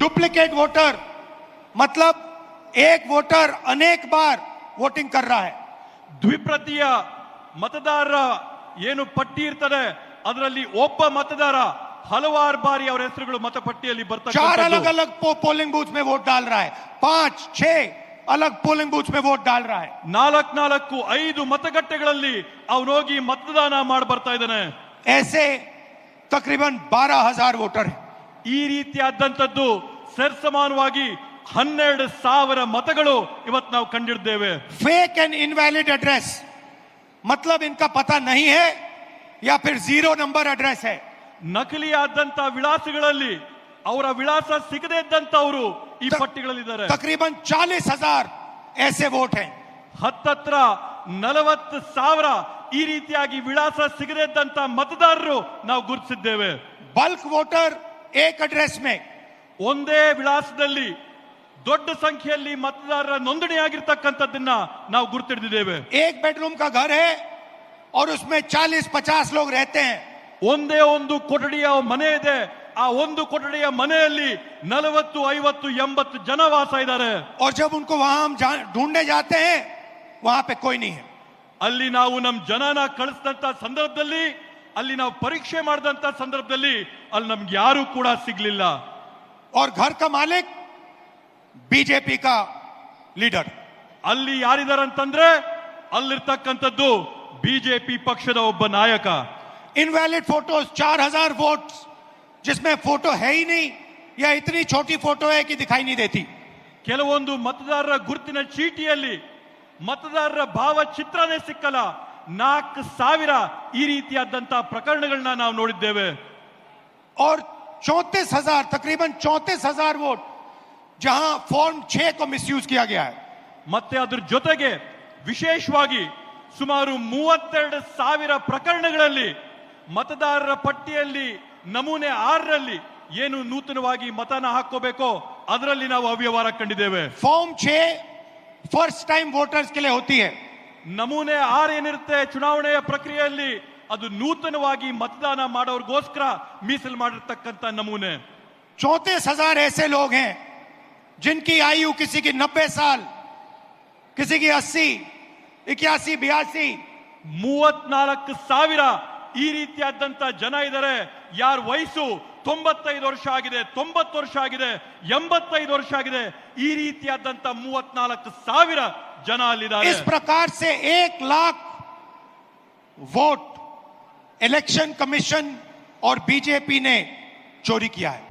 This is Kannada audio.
डुप्लीकेट वोटर मतलब एक वोटर अनेक बार वोटिंग कर रहा है. ದ್ವಿಪ್ರತಿಯ ಮತದಾರರ ಏನು ಪಟ್ಟಿ ಇರ್ತದೆ ಅದರಲ್ಲಿ ಒಬ್ಬ ಮತದಾರ ಹಲವಾರು ಬಾರಿ ಅವರ ಹೆಸರುಗಳು ಮತಪಟ್ಟಿಯಲ್ಲಿ चार अलग ಬರ್ತಕ್ಕಂಥದ್ದು. अलग पोलिंग बूथ में वोट डाल रहा है. 5-6 अलग पोलिंग बूथ में वोट डाल रहा है. 4-5 ಮತಗಟ್ಟೆಗಳಲ್ಲಿ ಅವನೋಗಿ ಮತದಾನ ಮಾಡಿ ಬರ್ತಾ ಇದ್ದಾನೆ. ऐसे तकरीबन 12,000 वोटर हैं. ಈ ರೀತಿಯಾದಂತದ್ದು ಸರಿಸಮಾನವಾಗಿ 12,000 मतಗಳು ಇವತ್ತು ನಾವು ಕಂಡಿದ್ದೇವೆ. फेक एंड इनवैलिड एड्रेस मतलब इनका पता नहीं है या फिर 0 नंबर एड्रेस है. ನಕಲಿಯಾದಂತ ವಿಳಾಸಗಳಲ್ಲಿ ಅವರ ವಿಳಾಸ ಸಿಗದೇ ಇದ್ದಂತವರು ಈ ಪಟ್ಟಿಗಳಲ್ಲಿದ್ದಾರೆ. तकरीबन 40,000 ऐसे वोट हैं. ಹತ್ತತ್ರ 40,000 ಈ ರೀತಿಯಾಗಿ ವಿಳಾಸ ಸಿಗದೇ ಇದ್ದಂತ ಮತದಾರರು ನಾವು ಗುರುತಿಸಿದ್ದೇವೆ. बल्क वोटर एक एड्रेस में ಒಂದೇ ವಿಳಾಸದಲ್ಲಿ ದೊಡ್ಡ ಸಂಖ್ಯೆಯಲ್ಲಿ ಮತದಾರರ ನೋಂದಣಿಯಾಗಿರ್ತಕ್ಕಂಥದ್ದನ್ನ ನಾವು ಗುರುತಿಡಿದ್ದೇವೆ. एक बेडरूम का घर है और उसमें 40-50 लोग रहते हैं. ಒಂದೇ ಒಂದು ಕೊಠಡಿಯ ಮನೆ ಇದೆ. ಆ ಒಂದು ಕೊಠಡಿಯ ಮನೆಯಲ್ಲಿ 40-50-80 ಜನ ವಾಸ ಇದ್ದಾರೆ. और जब उनको वहां हम ढूंढने जाते हैं वहां पे कोई नहीं है. ಅಲ್ಲಿ ನಾವು ನಮ್ಮ ಜನನ ಕಳಿಸಿದಂತ ಸಂದರ್ಭದಲ್ಲಿ ಅಲ್ಲಿ ನಾವು ಪರೀಕ್ಷೆ ಮಾಡಿದಂತ ಸಂದರ್ಭದಲ್ಲಿ ಅಲ್ಲಿ ನಮ್ಗೆ ಯಾರು ಕೂಡ ಸಿಗ್ಲಿಲ್ಲ. और घर का मालिक बीजेपी का लीडर. ಅಲ್ಲಿ ಯಾರಿದ್ದಾರೆ ಅಂತಂದ್ರೆ ಅಲ್ಲಿರ್ತಕ್ಕಂಥದ್ದು ಬಿಜೆಪಿ ಪಕ್ಷದ ಒಬ್ಬ ನಾಯಕ. इनवैलिड फोटोज 4,000 वोट जिसमें फोटो है ही नहीं या इतनी छोटी फोटो है कि दिखाई नहीं देती. ಕೆಲವೊಂದು ಮತದಾರರ ಗುರುತಿನ ಚೀಟಿಯಲ್ಲಿ ಮತದಾರರ ಭಾವಚಿತ್ರನೇ ಸಿಕ್ಕಲ್ಲ. 4,000 ಈ ರೀತಿಯಾದಂತಹ ಪ್ರಕರಣಗಳನ್ನ ನಾವು ನೋಡಿದ್ದೇವೆ. और 34,000 तकरीबन 34,000 वोट जहां फॉर्म 6 को मिसयूज किया गया है. ಮತ್ತೆ ಅದ್ರ ಜೊತೆಗೆ ವಿಶೇಷವಾಗಿ ಸುಮಾರು 32,000 ಪ್ರಕರಣಗಳಲ್ಲಿ ಮತದಾರರ ಪಟ್ಟಿಯಲ್ಲಿ ನಮೂನೆ 6ರಲ್ಲಿ ಏನು ನೂತನವಾಗಿ ಮತನ ಹಾಕೋಬೇಕೋ ಅದರಲ್ಲಿ ನಾವು ಅವ್ಯವಹಾರ ಕಂಡಿದ್ದೇವೆ. फॉर्म 6 फर्स्ट टाइम वोटर्स के लिए होती है. ನಮೂನೆ 6 ಏನಿರುತ್ತೆ ಚುನಾವಣೆಯ ಪ್ರಕ್ರಿಯೆಯಲ್ಲಿ ಅದು ನೂತನವಾಗಿ ಮತದಾನ ಮಾಡೋರ್ಗೋಸ್ಕರ ಮೀಸಲು ಮಾಡಿರ್ತಕ್ಕಂಥ ನಮೂನೆ. 34,000 ऐसे लोग हैं जिनकी आयु किसी की 90 साल, किसी की 80, 81, 82. 34,000 ಈ ರೀತಿಯಾದಂತ ಜನ ಇದ್ದಾರೆ. ಯಾರ ವಯಸ್ಸು 95 ವರ್ಷ ಆಗಿದೆ, 90 ವರ್ಷ ಆಗಿದೆ, 85 ವರ್ಷ ಆಗಿದೆ. ಈ ರೀತಿಯಾದಂತ 34,000 ಜನ ಅಲ್ಲಿದ್ದಾರೆ. इस प्रकार से 1 लाख वोट इलेक्शन कमीशन और बीजेपी ने चोरी किया है.